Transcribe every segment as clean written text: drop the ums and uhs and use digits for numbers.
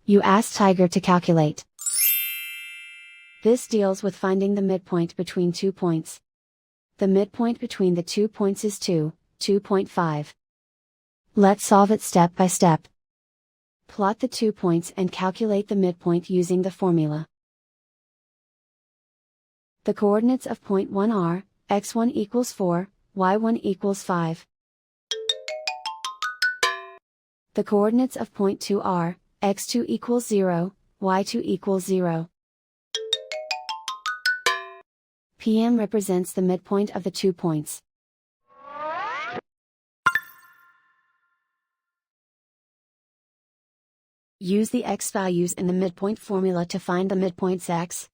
You ask Tiger to calculate. This deals with finding the midpoint between 2 points. The midpoint between the 2 points is 2.5. Let's solve it step by step. Plot the 2 points and calculate the midpoint using the formula. The coordinates of point 1 are, x1 equals 4, y1 equals 5. The coordinates of point 2 are, x2 equals 0, y2 equals 0. PM represents the midpoint of the 2 points. Use the x values in the midpoint formula to find the midpoints x.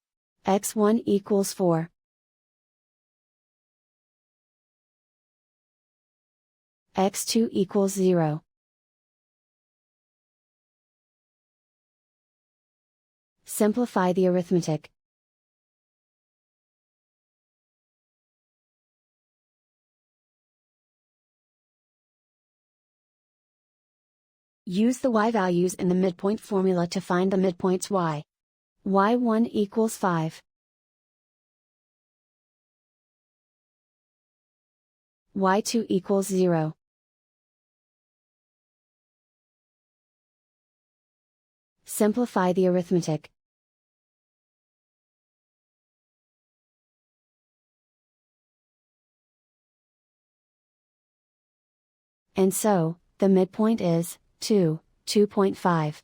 x1 equals 4. x2 equals 0. Simplify the arithmetic. Use the y values in the midpoint formula to find the midpoints y. y1 equals 5. y2 equals 0. Simplify the arithmetic. And so, the midpoint is 2.5.